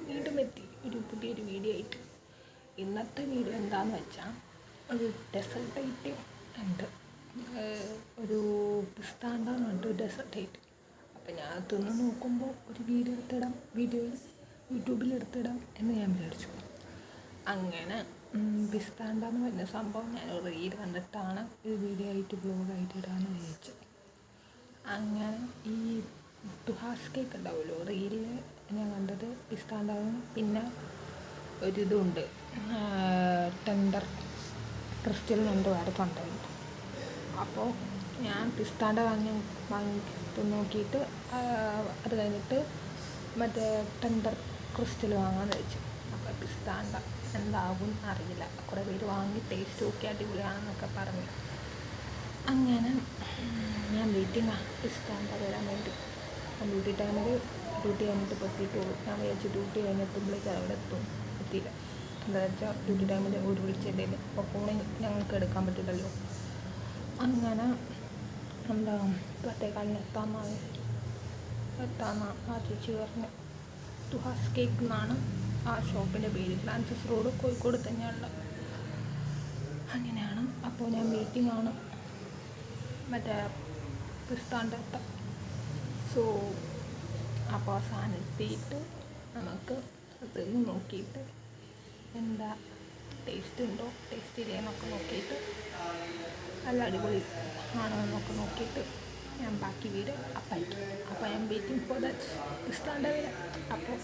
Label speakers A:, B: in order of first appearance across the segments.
A: വീണ്ടും എത്തി ഒരു പുതിയൊരു വീഡിയോ ആയിട്ട്. ഇന്നത്തെ വീഡിയോ എന്താണെന്ന് വെച്ചാൽ ഒരു ഡെസേർട്ട് ഐറ്റം ഉണ്ട്. ഒരു പിസ്താണ്ടാന്ന് പറഞ്ഞിട്ട് ഒരു ഡെസേർട്ട് ഐറ്റം. അപ്പം ഞാൻ തിന്ന് നോക്കുമ്പോൾ ഒരു വീഡിയോയിൽ യൂട്യൂബിൽ എടുത്തിടാം എന്ന് ഞാൻ വിചാരിച്ചു. അങ്ങനെ പിസ്താണ്ടെന്ന് പറഞ്ഞ സംഭവം ഞാൻ റീൽ കണ്ടിട്ടാണ് ഒരു വീഡിയോ ആയിട്ട് ബ്ലോഗായിട്ട് ഇടാമെന്ന് വിചാരിച്ചത്. അങ്ങനെ ഈ തുഹാസ് കേക്ക് ഉണ്ടാവുമല്ലോ, റീലിൽ ഞാൻ കണ്ടത് പിസ്താണ്ടാവും. പിന്നെ ഒരിതുണ്ട്, ടെൻഡർ ക്രിസ്റ്റൽ കൊണ്ട് വേറെ തൊണ്ടയുണ്ട്. അപ്പോൾ ഞാൻ പിസ്താണ്ട വാങ്ങി നോക്കിയിട്ട് അത് കഴിഞ്ഞിട്ട് മറ്റേ ടെൻഡർ ക്രിസ്റ്റൽ വാങ്ങാമെന്ന് വെച്ചു. അപ്പോൾ പിസ്താണ്ട എന്താകും അറിയില്ല. കുറേ പേര് വാങ്ങി ടേസ്റ്റ് നോക്കി അടിപൊളിയാണെന്നൊക്കെ പറഞ്ഞു. അങ്ങനെ ഞാൻ വെയിറ്റിംഗാണ് പിസ്താണ്ട വരാൻ വേണ്ടി. ഡ്യൂട്ടി കഴിഞ്ഞിട്ട് ഇപ്പോൾ എത്തിയിട്ടുള്ളൂ. ഞാൻ വിചാരിച്ചു ഡ്യൂട്ടി കഴിഞ്ഞെത്തുമ്പോഴേക്കും അവിടെ എത്തിയില്ല. എന്താ വെച്ചാൽ ഡ്യൂട്ടി ടൈമിൽ ഒരു വിളിച്ചതിൽ അപ്പോൾ ഫോണിൽ ഞങ്ങൾക്ക് എടുക്കാൻ പറ്റില്ലല്ലോ. അങ്ങനെ എന്താ 10:15 എത്താമെന്ന് ആ ചേച്ചി പറഞ്ഞു. തുഹാസ് കേക്ക് എന്നാണ് ആ ഷോപ്പിൻ്റെ പേര്. ഫ്രാൻസിസ് റോഡ്, കോഴിക്കോട് തന്നെയുള്ള. അങ്ങനെയാണ്. അപ്പോൾ ഞാൻ വെയിറ്റിംഗ് ആണ് മറ്റേ പിസ്താൻ്റെ എത്താം. സോ അപ്പോൾ സാധനം എത്തിയിട്ട് നമുക്ക് അത് നോക്കിയിട്ട് എന്താ ടേസ്റ്റ് ഉണ്ടോ ടേസ്റ്റ് ഇല്ലേ എന്നൊക്കെ നോക്കിയിട്ട് നല്ല അടിപൊളി ആണോ എന്നൊക്കെ നോക്കിയിട്ട് ഞാൻ ബാക്കി വീഡിയോ അപ്പയക്കും. അപ്പോൾ ഞാൻ വെയിറ്റിംഗ് ഫോർ ദാറ്റ് പിസ്താൻ്റെ വരാം. അപ്പോൾ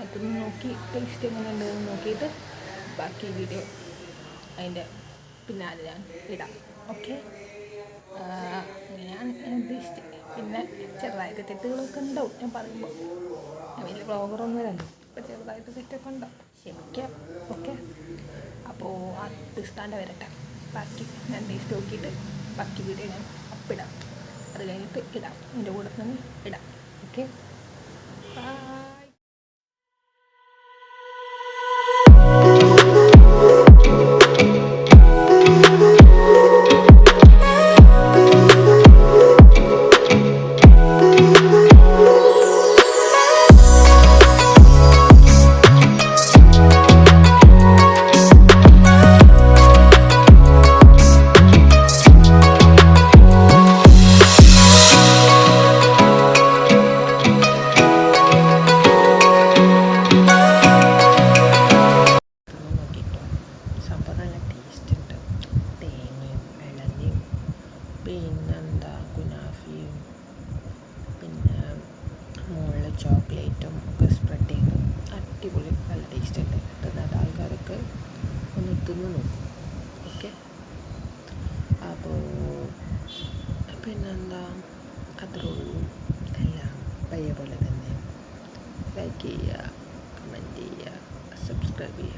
A: അതൊന്ന് നോക്കി ടേസ്റ്റ് എങ്ങനെ ഉണ്ടെന്ന് നോക്കിയിട്ട് ബാക്കി വീഡിയോ അതിൻ്റെ പിന്നാലെ ഞാൻ ഇടാം. ഓക്കെ, അങ്ങനെയാണ് ഞാൻ ഉദ്ദേശിച്ചത്. പിന്നെ ചെറുതായിട്ട് തെറ്റുകളൊക്കെ ഉണ്ടാവും ഞാൻ പറയുമ്പോൾ. ഞാൻ വലിയ ബ്ലോഗറൊന്നുമില്ലല്ലോ, അപ്പോൾ ചെറുതായിട്ട് തെറ്റൊക്കെ ഉണ്ടാവും, ക്ഷമിക്കാം. ഓക്കെ, അപ്പോൾ ആ പിസ്താൻ്റെ വരട്ടെ. ബാക്കി ഞാൻ ടേസ്റ്റ് നോക്കിയിട്ട് ബാക്കി വീഡിയോ ഞാൻ അപ്പിടാം. അത് കഴിഞ്ഞിട്ട് ഇടാം, എൻ്റെ കൂടെ തന്നെ ഇടാം. Okay, bye. പിന്നെന്താ കുനാഫിയും പിന്നെ മുകളിൽ ചോക്ലേറ്റും ഒക്കെ സ്പ്രെഡ് ചെയ്ത് അടിപൊളി നല്ല ടേസ്റ്റ് ഉണ്ട്. തിന്നാത്ത ആൾക്കാരൊക്കെ ഒന്ന് തിന്ന് നോക്കും. ഓക്കെ, അപ്പോൾ പിന്നെന്താ അത്രേ ഉള്ളൂ. എല്ലാം പയ്യെ പോലെ തന്നെ ലൈക്ക് ചെയ്യുക, കമൻറ്റ് ചെയ്യുക, സബ്സ്ക്രൈബ് ചെയ്യുക.